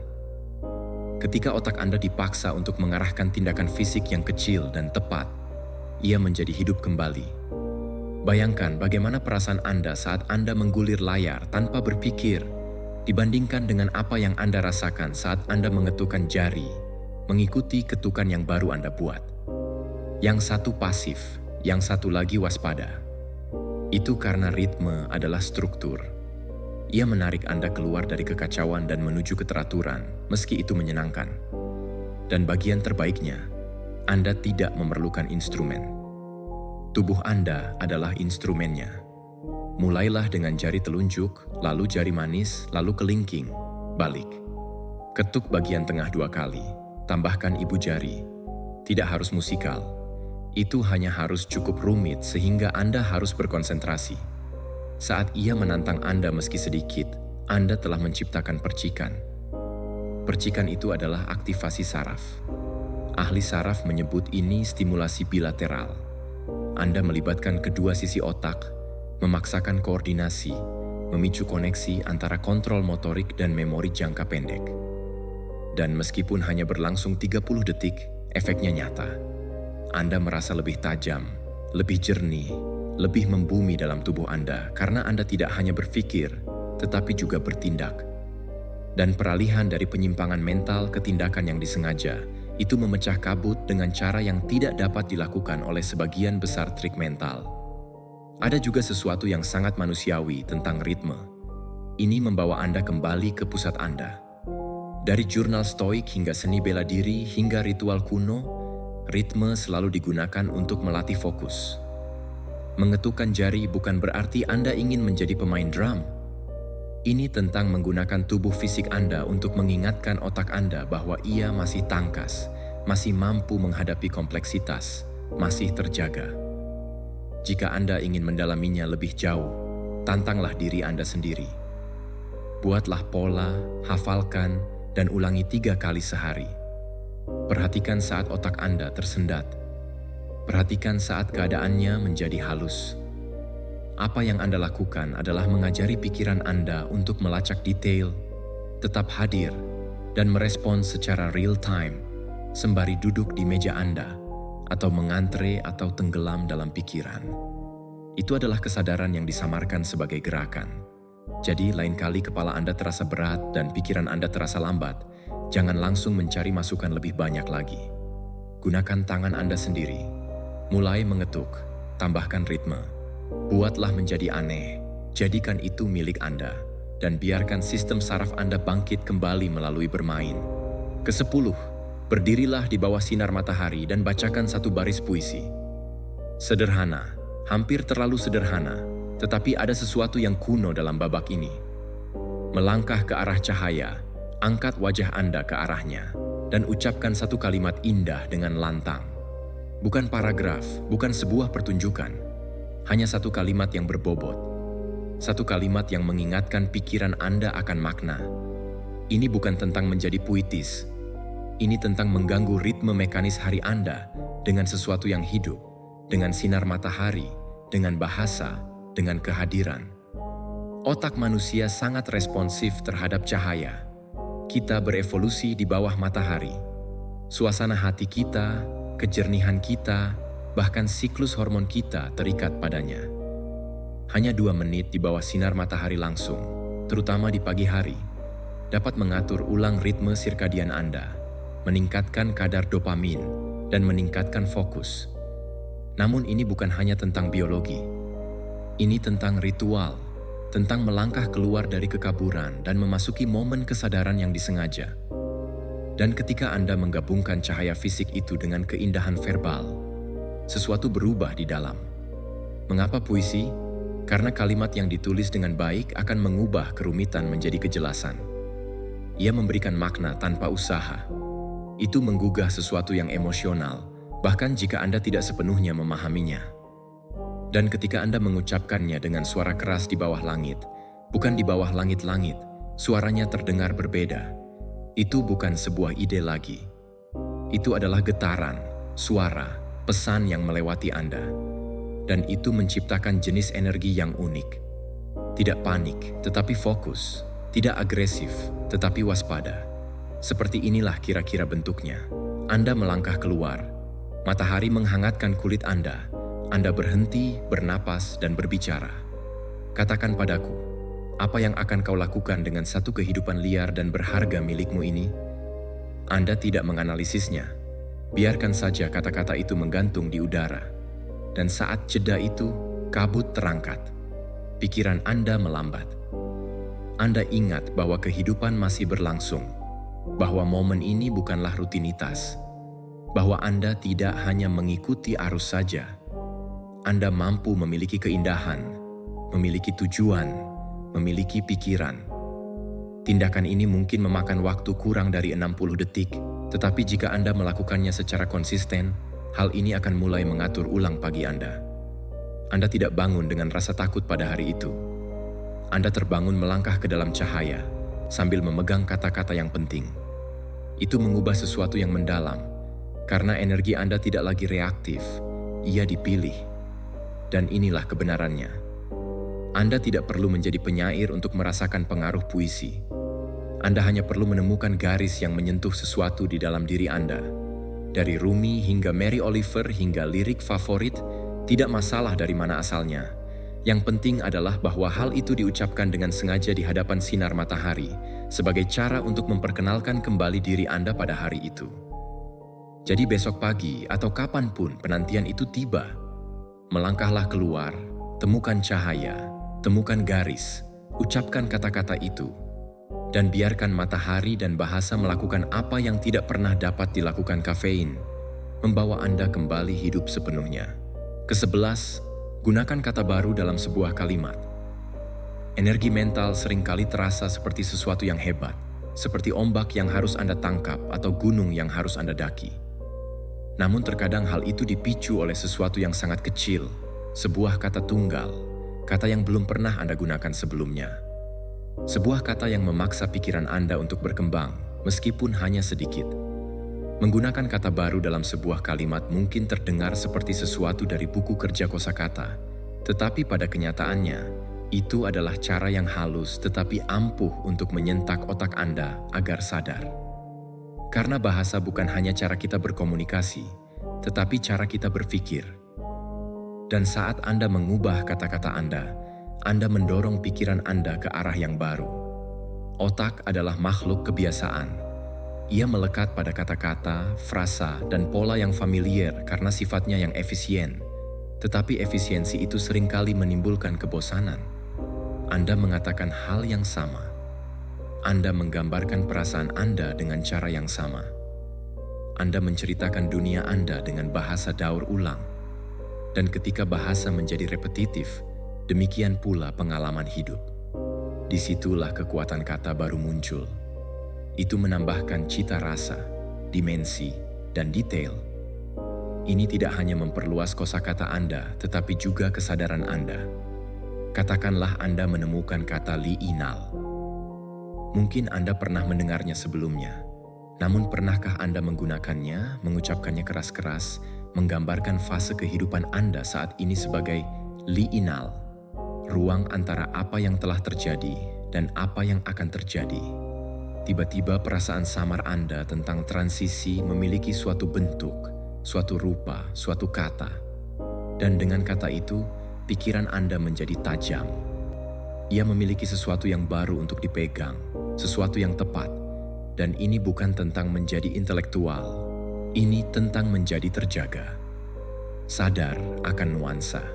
Ketika otak Anda dipaksa untuk mengarahkan tindakan fisik yang kecil dan tepat, ia menjadi hidup kembali. Bayangkan bagaimana perasaan Anda saat Anda menggulir layar tanpa berpikir, dibandingkan dengan apa yang Anda rasakan saat Anda mengetukkan jari, mengikuti ketukan yang baru Anda buat. Yang satu pasif, yang satu lagi waspada. Itu karena ritme adalah struktur. Ia menarik Anda keluar dari kekacauan dan menuju keteraturan, meski itu menyenangkan. Dan bagian terbaiknya, Anda tidak memerlukan instrumen. Tubuh Anda adalah instrumennya. Mulailah dengan jari telunjuk, lalu jari manis, lalu kelingking, balik. Ketuk bagian tengah 2 kali, tambahkan ibu jari. Tidak harus musikal. Itu hanya harus cukup rumit sehingga Anda harus berkonsentrasi. Saat ia menantang Anda meski sedikit, Anda telah menciptakan percikan. Percikan itu adalah aktivasi saraf. Ahli saraf menyebut ini stimulasi bilateral. Anda melibatkan kedua sisi otak, memaksakan koordinasi, memicu koneksi antara kontrol motorik dan memori jangka pendek. Dan meskipun hanya berlangsung 30 detik, efeknya nyata. Anda merasa lebih tajam, lebih jernih, lebih membumi dalam tubuh Anda karena Anda tidak hanya berpikir, tetapi juga bertindak. Dan peralihan dari penyimpangan mental ke tindakan yang disengaja, itu memecah kabut dengan cara yang tidak dapat dilakukan oleh sebagian besar trik mental. Ada juga sesuatu yang sangat manusiawi tentang ritme. Ini membawa Anda kembali ke pusat Anda. Dari jurnal stoik hingga seni bela diri hingga ritual kuno, ritme selalu digunakan untuk melatih fokus. Mengetukkan jari bukan berarti Anda ingin menjadi pemain drum. Ini tentang menggunakan tubuh fisik Anda untuk mengingatkan otak Anda bahwa ia masih tangkas, masih mampu menghadapi kompleksitas, masih terjaga. Jika Anda ingin mendalaminya lebih jauh, tantanglah diri Anda sendiri. Buatlah pola, hafalkan, dan ulangi 3 kali sehari. Perhatikan saat otak Anda tersendat. Perhatikan saat keadaannya menjadi halus. Apa yang Anda lakukan adalah mengajari pikiran Anda untuk melacak detail, tetap hadir, dan merespons secara real time, sembari duduk di meja Anda, atau mengantre atau tenggelam dalam pikiran. Itu adalah kesadaran yang disamarkan sebagai gerakan. Jadi lain kali kepala Anda terasa berat dan pikiran Anda terasa lambat, jangan langsung mencari masukan lebih banyak lagi. Gunakan tangan Anda sendiri. Mulai mengetuk, tambahkan ritme. Buatlah menjadi aneh, jadikan itu milik Anda, dan biarkan sistem saraf Anda bangkit kembali melalui bermain. Ke-10, berdirilah di bawah sinar matahari dan bacakan 1 baris puisi. Sederhana, hampir terlalu sederhana, tetapi ada sesuatu yang kuno dalam babak ini. Melangkah ke arah cahaya, angkat wajah Anda ke arahnya, dan ucapkan 1 kalimat indah dengan lantang. Bukan paragraf, bukan sebuah pertunjukan. Hanya 1 kalimat yang berbobot. 1 kalimat yang mengingatkan pikiran Anda akan makna. Ini bukan tentang menjadi puitis. Ini tentang mengganggu ritme mekanis hari Anda dengan sesuatu yang hidup, dengan sinar matahari, dengan bahasa, dengan kehadiran. Otak manusia sangat responsif terhadap cahaya. Kita berevolusi di bawah matahari. Suasana hati kita, kejernihan kita, bahkan siklus hormon kita terikat padanya. Hanya 2 menit di bawah sinar matahari langsung, terutama di pagi hari, dapat mengatur ulang ritme sirkadian Anda, meningkatkan kadar dopamin, dan meningkatkan fokus. Namun ini bukan hanya tentang biologi. Ini tentang ritual, tentang melangkah keluar dari kekaburan dan memasuki momen kesadaran yang disengaja. Dan ketika Anda menggabungkan cahaya fisik itu dengan keindahan verbal, sesuatu berubah di dalam. Mengapa puisi? Karena kalimat yang ditulis dengan baik akan mengubah kerumitan menjadi kejelasan. Ia memberikan makna tanpa usaha. Itu menggugah sesuatu yang emosional, bahkan jika Anda tidak sepenuhnya memahaminya. Dan ketika Anda mengucapkannya dengan suara keras di bawah langit, bukan di bawah langit-langit, suaranya terdengar berbeda. Itu bukan sebuah ide lagi. Itu adalah getaran, suara, pesan yang melewati Anda. Dan itu menciptakan jenis energi yang unik. Tidak panik, tetapi fokus. Tidak agresif, tetapi waspada. Seperti inilah kira-kira bentuknya. Anda melangkah keluar. Matahari menghangatkan kulit Anda. Anda berhenti, bernapas, dan berbicara. Katakan padaku, apa yang akan kau lakukan dengan satu kehidupan liar dan berharga milikmu ini? Anda tidak menganalisisnya. Biarkan saja kata-kata itu menggantung di udara. Dan saat jeda itu, kabut terangkat. Pikiran Anda melambat. Anda ingat bahwa kehidupan masih berlangsung, bahwa momen ini bukanlah rutinitas, bahwa Anda tidak hanya mengikuti arus saja. Anda mampu memiliki keindahan, memiliki tujuan, memiliki pikiran. Tindakan ini mungkin memakan waktu kurang dari 60 detik, tetapi jika Anda melakukannya secara konsisten, hal ini akan mulai mengatur ulang pagi Anda. Anda tidak bangun dengan rasa takut pada hari itu. Anda terbangun melangkah ke dalam cahaya, sambil memegang kata-kata yang penting. Itu mengubah sesuatu yang mendalam, karena energi Anda tidak lagi reaktif, ia dipilih. Dan inilah kebenarannya. Anda tidak perlu menjadi penyair untuk merasakan pengaruh puisi. Anda hanya perlu menemukan garis yang menyentuh sesuatu di dalam diri Anda. Dari Rumi hingga Mary Oliver hingga lirik favorit, tidak masalah dari mana asalnya. Yang penting adalah bahwa hal itu diucapkan dengan sengaja di hadapan sinar matahari, sebagai cara untuk memperkenalkan kembali diri Anda pada hari itu. Jadi besok pagi atau kapanpun penantian itu tiba, melangkahlah keluar, temukan cahaya, temukan garis, ucapkan kata-kata itu, dan biarkan matahari dan bahasa melakukan apa yang tidak pernah dapat dilakukan kafein, membawa Anda kembali hidup sepenuhnya. Ke-11, gunakan kata baru dalam sebuah kalimat. Energi mental seringkali terasa seperti sesuatu yang hebat, seperti ombak yang harus Anda tangkap atau gunung yang harus Anda daki. Namun terkadang hal itu dipicu oleh sesuatu yang sangat kecil, sebuah kata tunggal, kata yang belum pernah Anda gunakan sebelumnya. Sebuah kata yang memaksa pikiran Anda untuk berkembang, meskipun hanya sedikit. Menggunakan kata baru dalam sebuah kalimat mungkin terdengar seperti sesuatu dari buku kerja kosakata, tetapi pada kenyataannya, itu adalah cara yang halus tetapi ampuh untuk menyentak otak Anda agar sadar. Karena bahasa bukan hanya cara kita berkomunikasi, tetapi cara kita berpikir. Dan saat Anda mengubah kata-kata Anda mendorong pikiran Anda ke arah yang baru. Otak adalah makhluk kebiasaan. Ia melekat pada kata-kata, frasa, dan pola yang familiar karena sifatnya yang efisien. Tetapi efisiensi itu seringkali menimbulkan kebosanan. Anda mengatakan hal yang sama. Anda menggambarkan perasaan Anda dengan cara yang sama. Anda menceritakan dunia Anda dengan bahasa daur ulang. Dan ketika bahasa menjadi repetitif, demikian pula pengalaman hidup. Disitulah kekuatan kata baru muncul. Itu menambahkan cita rasa, dimensi, dan detail. Ini tidak hanya memperluas kosakata Anda, tetapi juga kesadaran Anda. Katakanlah Anda menemukan kata li'inal. Mungkin Anda pernah mendengarnya sebelumnya. Namun pernahkah Anda menggunakannya, mengucapkannya keras-keras, menggambarkan fase kehidupan Anda saat ini sebagai liinal, ruang antara apa yang telah terjadi dan apa yang akan terjadi? Tiba-tiba perasaan samar Anda tentang transisi memiliki suatu bentuk, suatu rupa, suatu kata. Dan dengan kata itu, pikiran Anda menjadi tajam. Ia memiliki sesuatu yang baru untuk dipegang, sesuatu yang tepat. Dan ini bukan tentang menjadi intelektual, ini tentang menjadi terjaga. Sadar akan nuansa.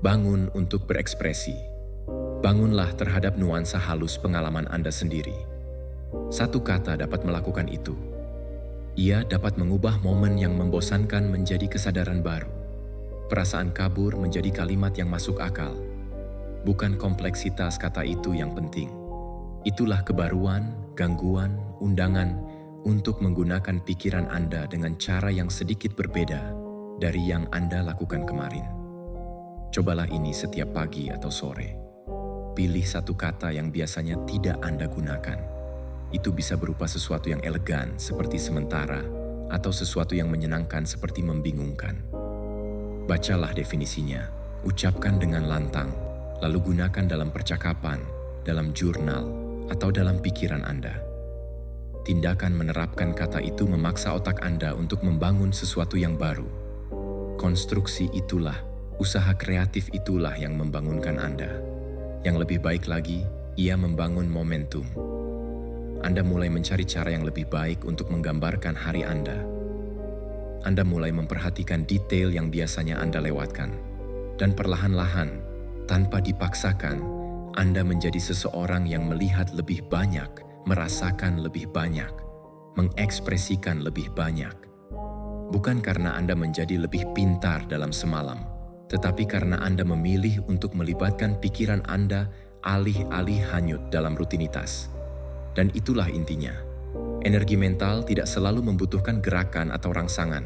Bangun untuk berekspresi. Bangunlah terhadap nuansa halus pengalaman Anda sendiri. Satu kata dapat melakukan itu. Ia dapat mengubah momen yang membosankan menjadi kesadaran baru. Perasaan kabur menjadi kalimat yang masuk akal. Bukan kompleksitas kata itu yang penting. Itulah kebaruan, gangguan, undangan untuk menggunakan pikiran Anda dengan cara yang sedikit berbeda dari yang Anda lakukan kemarin. Cobalah ini setiap pagi atau sore. Pilih satu kata yang biasanya tidak Anda gunakan. Itu bisa berupa sesuatu yang elegan seperti sementara atau sesuatu yang menyenangkan seperti membingungkan. Bacalah definisinya, ucapkan dengan lantang, lalu gunakan dalam percakapan, dalam jurnal, atau dalam pikiran Anda. Tindakan menerapkan kata itu memaksa otak Anda untuk membangun sesuatu yang baru. Konstruksi itulah, usaha kreatif itulah yang membangunkan Anda. Yang lebih baik lagi, ia membangun momentum. Anda mulai mencari cara yang lebih baik untuk menggambarkan hari Anda. Anda mulai memperhatikan detail yang biasanya Anda lewatkan. Dan perlahan-lahan, tanpa dipaksakan, Anda menjadi seseorang yang melihat lebih banyak, merasakan lebih banyak, mengekspresikan lebih banyak. Bukan karena Anda menjadi lebih pintar dalam semalam, tetapi karena Anda memilih untuk melibatkan pikiran Anda alih-alih hanyut dalam rutinitas. Dan itulah intinya. Energi mental tidak selalu membutuhkan gerakan atau rangsangan.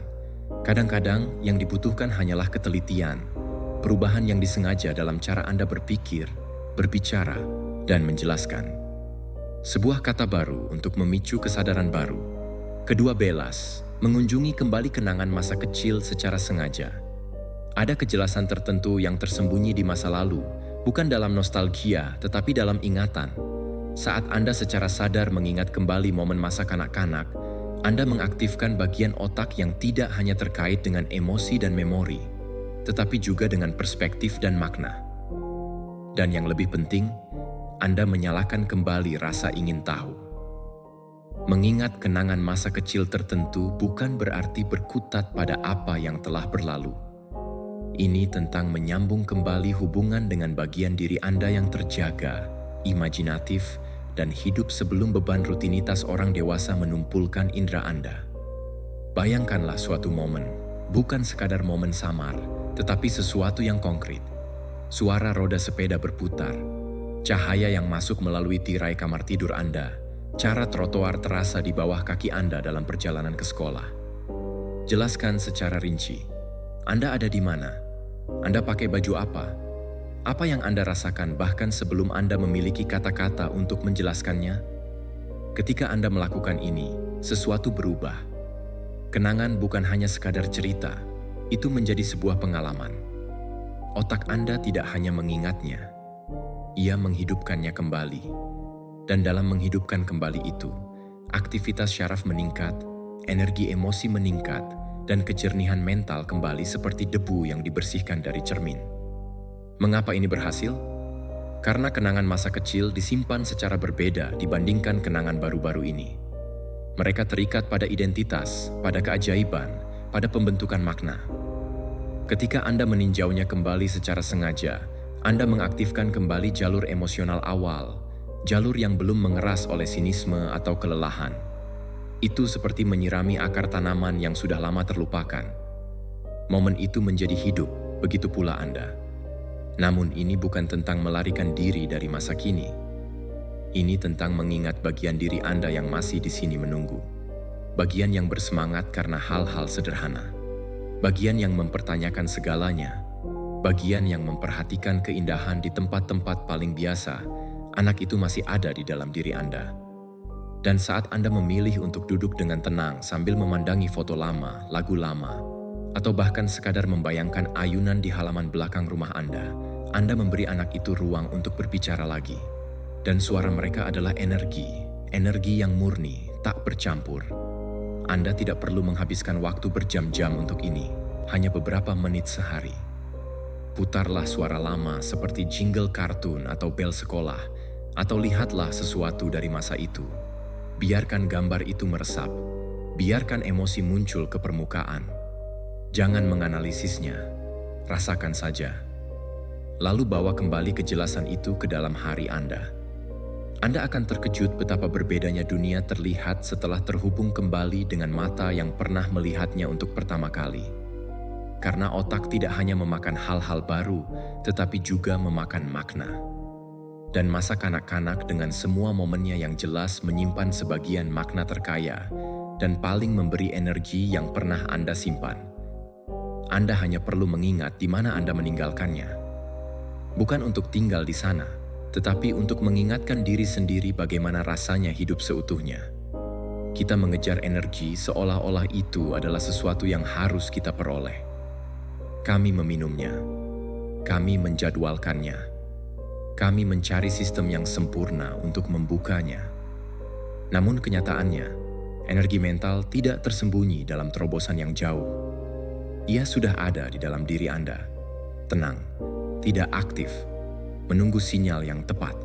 Kadang-kadang yang dibutuhkan hanyalah ketelitian, perubahan yang disengaja dalam cara Anda berpikir, berbicara, dan menjelaskan. Sebuah kata baru untuk memicu kesadaran baru. Kedua belas, mengunjungi kembali kenangan masa kecil secara sengaja. Ada kejelasan tertentu yang tersembunyi di masa lalu, bukan dalam nostalgia tetapi dalam ingatan. Saat Anda secara sadar mengingat kembali momen masa kanak-kanak, Anda mengaktifkan bagian otak yang tidak hanya terkait dengan emosi dan memori, tetapi juga dengan perspektif dan makna. Dan yang lebih penting, Anda menyalakan kembali rasa ingin tahu. Mengingat kenangan masa kecil tertentu bukan berarti berkutat pada apa yang telah berlalu. Ini tentang menyambung kembali hubungan dengan bagian diri Anda yang terjaga, imajinatif, dan hidup sebelum beban rutinitas orang dewasa menumpulkan indera Anda. Bayangkanlah suatu momen, bukan sekadar momen samar, tetapi sesuatu yang konkret. Suara roda sepeda berputar, cahaya yang masuk melalui tirai kamar tidur Anda, cara trotoar terasa di bawah kaki Anda dalam perjalanan ke sekolah. Jelaskan secara rinci. Anda ada di mana? Anda pakai baju apa? Apa yang Anda rasakan bahkan sebelum Anda memiliki kata-kata untuk menjelaskannya? Ketika Anda melakukan ini, sesuatu berubah. Kenangan bukan hanya sekadar cerita, itu menjadi sebuah pengalaman. Otak Anda tidak hanya mengingatnya, ia menghidupkannya kembali. Dan dalam menghidupkan kembali itu, aktivitas syaraf meningkat, energi emosi meningkat, dan kejernihan mental kembali seperti debu yang dibersihkan dari cermin. Mengapa ini berhasil? Karena kenangan masa kecil disimpan secara berbeda dibandingkan kenangan baru-baru ini. Mereka terikat pada identitas, pada keajaiban, pada pembentukan makna. Ketika Anda meninjaunya kembali secara sengaja, Anda mengaktifkan kembali jalur emosional awal, jalur yang belum mengeras oleh sinisme atau kelelahan. Itu seperti menyirami akar tanaman yang sudah lama terlupakan. Momen itu menjadi hidup, begitu pula Anda. Namun ini bukan tentang melarikan diri dari masa kini. Ini tentang mengingat bagian diri Anda yang masih di sini menunggu. Bagian yang bersemangat karena hal-hal sederhana. Bagian yang mempertanyakan segalanya. Bagian yang memperhatikan keindahan di tempat-tempat paling biasa Anak itu masih ada di dalam diri Anda. Dan saat Anda memilih untuk duduk dengan tenang sambil memandangi foto lama, lagu lama, atau bahkan sekadar membayangkan ayunan di halaman belakang rumah Anda memberi anak itu ruang untuk berbicara lagi. Dan suara mereka adalah energi yang murni, tak bercampur. Anda tidak perlu menghabiskan waktu berjam-jam untuk ini, hanya beberapa menit sehari. Putarlah suara lama seperti jingle kartun atau bel sekolah, atau lihatlah sesuatu dari masa itu. Biarkan gambar itu meresap, biarkan emosi muncul ke permukaan. Jangan menganalisisnya, rasakan saja. Lalu bawa kembali kejelasan itu ke dalam hari Anda. Anda akan terkejut betapa berbedanya dunia terlihat setelah terhubung kembali dengan mata yang pernah melihatnya untuk pertama kali. Karena otak tidak hanya memakan hal-hal baru, tetapi juga memakan makna. Dan masa kanak-kanak dengan semua momennya yang jelas menyimpan sebagian makna terkaya dan paling memberi energi yang pernah Anda simpan. Anda hanya perlu mengingat di mana Anda meninggalkannya. Bukan untuk tinggal di sana, tetapi untuk mengingatkan diri sendiri bagaimana rasanya hidup seutuhnya. Kita mengejar energi seolah-olah itu adalah sesuatu yang harus kita peroleh. Kami meminumnya, kami menjadwalkannya. Kami mencari sistem yang sempurna untuk membukanya. Namun kenyataannya, energi mental tidak tersembunyi dalam terobosan yang jauh. Ia sudah ada di dalam diri Anda. Tenang, tidak aktif, menunggu sinyal yang tepat.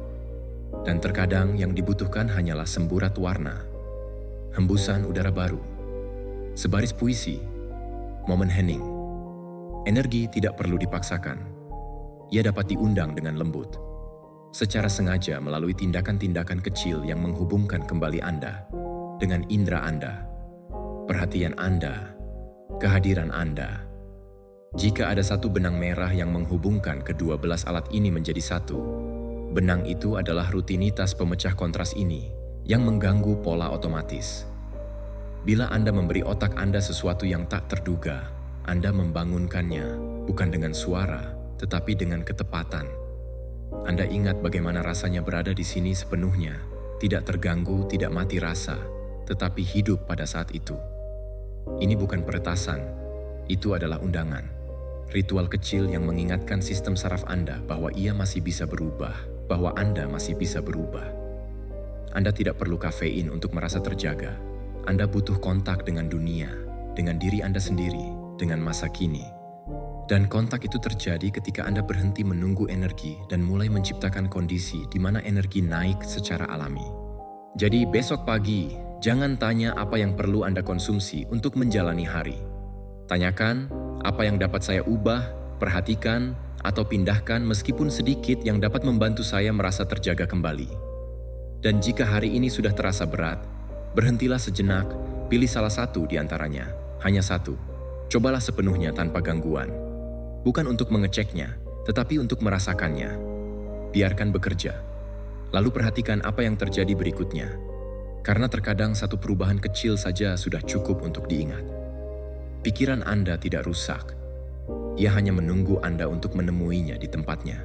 Dan terkadang yang dibutuhkan hanyalah semburat warna, hembusan udara baru, sebaris puisi, momen hening. Energi tidak perlu dipaksakan. Ia dapat diundang dengan lembut. Secara sengaja melalui tindakan-tindakan kecil yang menghubungkan kembali Anda dengan indera Anda, perhatian Anda, kehadiran Anda. Jika ada satu benang merah yang menghubungkan kedua belas alat ini menjadi satu, benang itu adalah rutinitas pemecah kontras ini yang mengganggu pola otomatis. Bila Anda memberi otak Anda sesuatu yang tak terduga, Anda membangunkannya bukan dengan suara, tetapi dengan ketepatan. Anda ingat bagaimana rasanya berada di sini sepenuhnya, tidak terganggu, tidak mati rasa, tetapi hidup pada saat itu. Ini bukan peretasan, itu adalah undangan. Ritual kecil yang mengingatkan sistem saraf Anda bahwa ia masih bisa berubah, bahwa Anda masih bisa berubah. Anda tidak perlu kafein untuk merasa terjaga. Anda butuh kontak dengan dunia, dengan diri Anda sendiri, dengan masa kini. Dan kontak itu terjadi ketika Anda berhenti menunggu energi dan mulai menciptakan kondisi di mana energi naik secara alami. Jadi besok pagi, jangan tanya apa yang perlu Anda konsumsi untuk menjalani hari. Tanyakan, apa yang dapat saya ubah, perhatikan, atau pindahkan meskipun sedikit yang dapat membantu saya merasa terjaga kembali. Dan jika hari ini sudah terasa berat, berhentilah sejenak, pilih salah satu di antaranya, hanya satu. Cobalah sepenuhnya tanpa gangguan. Bukan untuk mengeceknya, tetapi untuk merasakannya. Biarkan bekerja. Lalu perhatikan apa yang terjadi berikutnya. Karena terkadang satu perubahan kecil saja sudah cukup untuk diingat. Pikiran Anda tidak rusak. Ia hanya menunggu Anda untuk menemuinya di tempatnya.